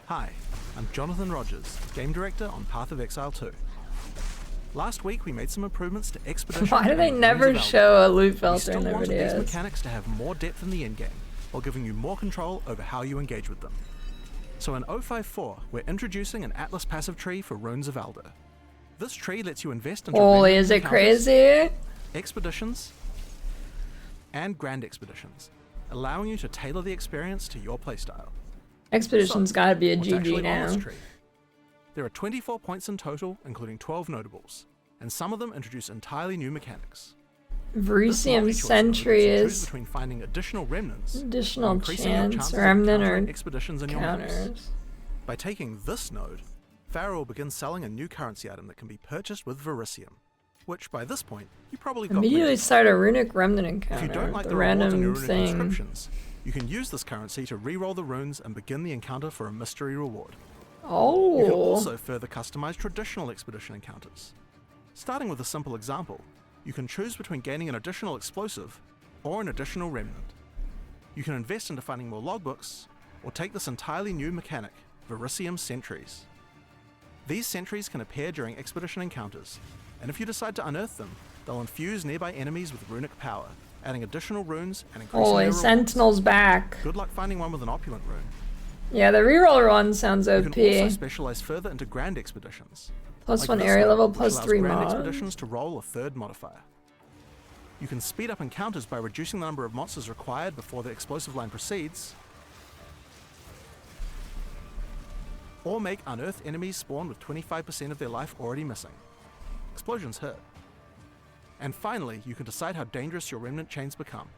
Hi, I'm Jonathan Rogers, Game Director on Path of Exile 2. Last week we made some improvements to Expedition. Why do they never show a loot filter in their videos? We still wanted these videos? mechanics to have more depth in the endgame, while giving you more control over how you engage with them. So in 054, we're introducing an Atlas passive tree for Runes of Elder. This tree lets you invest into Holy, is it crazy? expeditions, and grand expeditions, allowing you to tailor the experience to your playstyle. Expedition's gotta be a What's GG actually on now. this tree? There are 24 points in total, including 12 notables, and some of them introduce entirely new mechanics. Vrisium sentries. Choose between finding additional remnants, Additional increasing your chance, chances of remnant, encountering or expeditions in your moves. counters. By taking this node, Pharaoh will begin selling a new currency item that can be purchased with Verisium, which by this point you probably got. Immediately start a runic remnant encounter. If you don't like the the rewards on your random runic thing. inscriptions, you can use this currency to re-roll the runes and begin the encounter for a mystery reward. Oh. You can also further customize traditional expedition encounters. Starting with a simple example, you can choose between gaining an additional explosive or an additional remnant. You can invest into finding more logbooks, or take this entirely new mechanic, Verisium sentries. These sentries can appear during expedition encounters, and if you decide to unearth them, they'll infuse nearby enemies with runic power, adding additional runes and increasing Holy, their rewards. Sentinel's back. Good luck finding one with an opulent rune. Yeah, the reroll one sounds You OP. can also specialize further into grand expeditions. Plus like one this area one, level, which plus allows 3 grand mods. expeditions to roll a third modifier. You can speed up encounters by reducing the number of monsters required before the explosive line proceeds, or make unearthed enemies spawn with 25% of their life already missing. Explosions hurt. And finally, you can decide how dangerous your remnant chains become.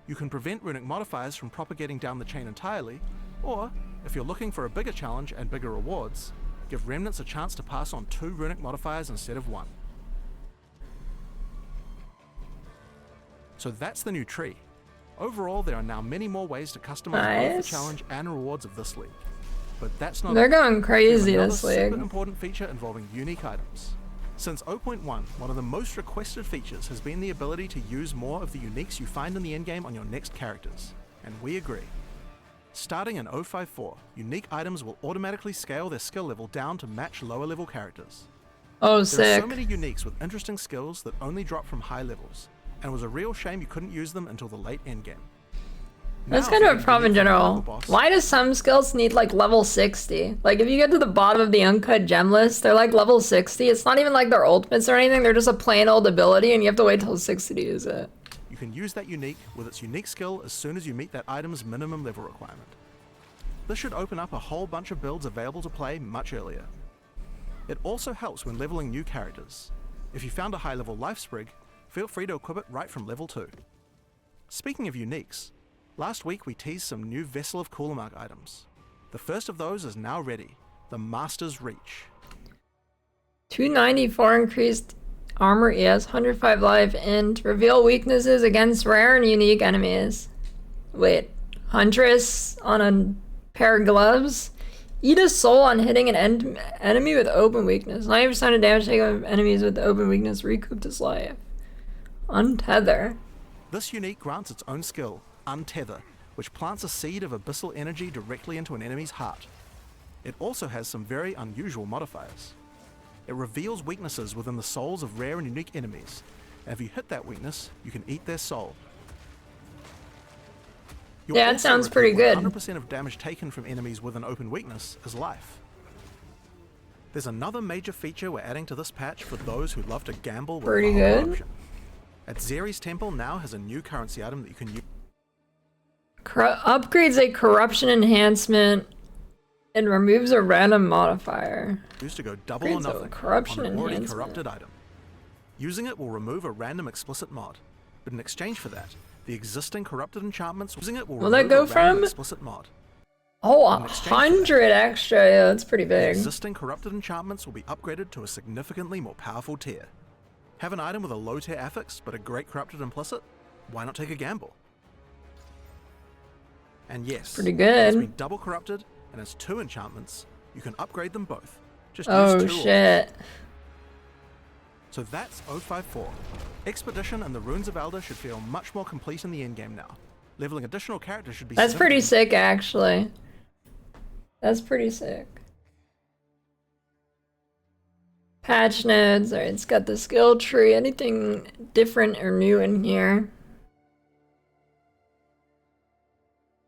You can prevent runic modifiers from propagating down the chain entirely, or, if you're looking for a bigger challenge and bigger rewards, give remnants a chance to pass on 2 runic modifiers instead of 1. So that's the new tree. Overall, there are now many more ways to customize both the challenge and rewards of this league. But that's not They're all. going crazy There's this another super league. important feature involving unique items. Since 0.1, one of the most requested features has been the ability to use more of the uniques you find in the endgame on your next characters, and we agree. Starting in 054, unique items will automatically scale their skill level down to match lower level characters. Oh, There are sick. so many uniques with interesting skills that only drop from high levels, and it was a real shame you couldn't use them until the late endgame. That's Now, kind if of you a problem in unique from the general. boss, Why do some skills need like level 60? Like if you get to the bottom of the uncut gem list, they're like level 60. It's not even like their ultimates or anything. They're just a plain old ability and you have to wait till 60 to use it. you can use that unique with its unique skill as soon as you meet that item's minimum level requirement. This should open up a whole bunch of builds available to play much earlier. It also helps when leveling new characters. If you found a high level life sprig, feel free to equip it right from level 2. Speaking of uniques, last week we teased some new Vessel of Coolamark items. The first of those is now ready, the Master's Reach. 294 increased armor ES, 105 life, and reveal weaknesses against rare and unique enemies. Wait, Huntress on a pair of gloves? Eat a soul on hitting an enemy with open weakness. 90% of damage taken by enemies with open weakness recouped his life. Untether. This unique grants its own skill, Untether, which plants a seed of abyssal energy directly into an enemy's heart. It also has some very unusual modifiers. It reveals weaknesses within the souls of rare and unique enemies, and if you hit that weakness, you can eat their soul. You'll Yeah, it also sounds pretty good. 100% of damage taken from enemies with an open weakness is life. There's another major feature we're adding to this patch for those who love to gamble with Pretty Vaal good. corruption. At Zeri's Temple now has a new currency item that you can Upgrades a corruption enhancement and removes a random modifier. use to go double or Upgrades a nothing corruption on an already enhancement. corrupted item. Using it will remove a random explicit mod, but in exchange for that, the existing corrupted enchantments using it will Will that remove go a random from- explicit mod. Oh, In exchange for that, 100 extra. Yeah, that's pretty The big. existing corrupted enchantments will be upgraded to a significantly more powerful tier. Have an item with a low tier affix but a great corrupted implicit? Why not take a gamble? And yes, Pretty it good. has been double corrupted and has 2 enchantments. You can upgrade them both. Just Oh use 2 shit. So that's 054. Expedition and the Runes of Elder should feel much more complete in the endgame now. Leveling additional characters should be That's pretty significant. sick actually. That's pretty sick. Patch nodes. Alright, it's got the skill tree. Anything different or new in here?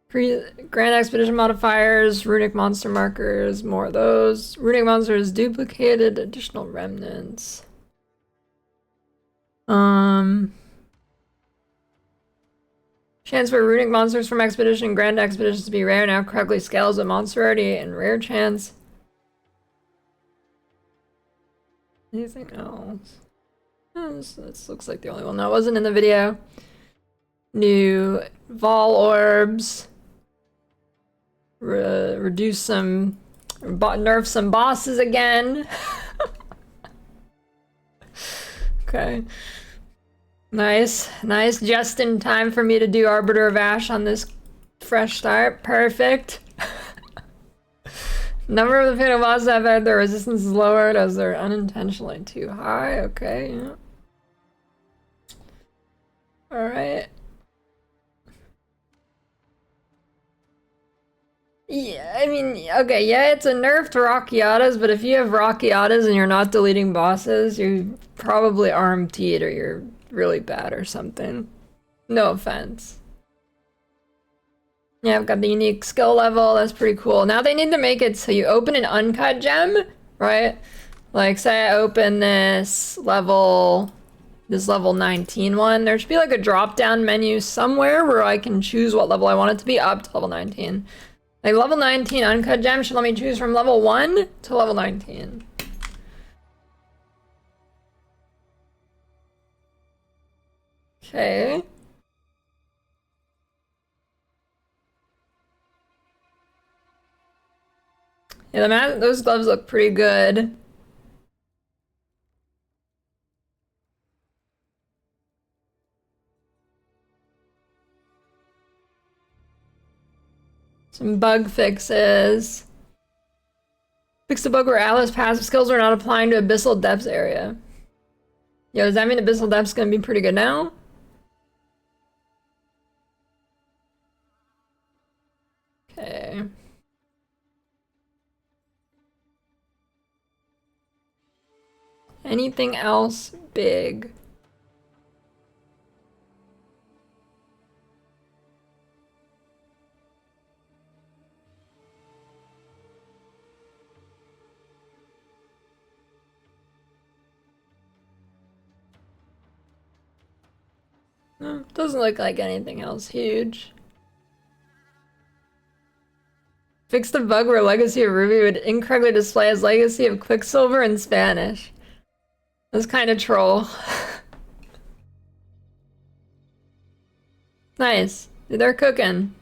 Grand Expedition modifiers, runic monster markers, more of those. Runic monsters duplicated, additional remnants. Chance for runic monsters from Expedition and Grand Expeditions to be rare now correctly scales with monster rarity and rare chance. Anything else? This looks like the only one that wasn't in the video. New Vol orbs. Reduce some, nerf some bosses again. Okay. Nice, nice. Just in time for me to do Arbiter of Ash on this fresh start. Perfect. Number of the fatal bosses I've had, their resistance is lowered as they're unintentionally too high. Okay, yeah. Alright. Yeah, I mean, okay, yeah, it's a nerf to Rockiatas, but if you have Rockiatas and you're not deleting bosses, you're probably RMT'd or you're really bad or something. No offense. Yeah, I've got the unique skill level, that's pretty cool. Now they need to make it so you open an uncut gem, right? Like, say I open this level 19 one, there should be like a drop-down menu somewhere where I can choose what level I want it to be up to level 19. Like, level 19 uncut gem should let me choose from level 1 to level 19. Okay. Yeah, those gloves look pretty good. Some bug fixes. Fix the bug where Alice passive skills are not applying to Abyssal Depths area. Yo, does that mean Abyssal Depths gonna be pretty good now? Okay. Anything else big? Doesn't look like anything else huge. Fix the bug where Legacy of Ruby would incorrectly display as Legacy of Quicksilver in Spanish. That's kind of troll. Nice. They're cooking.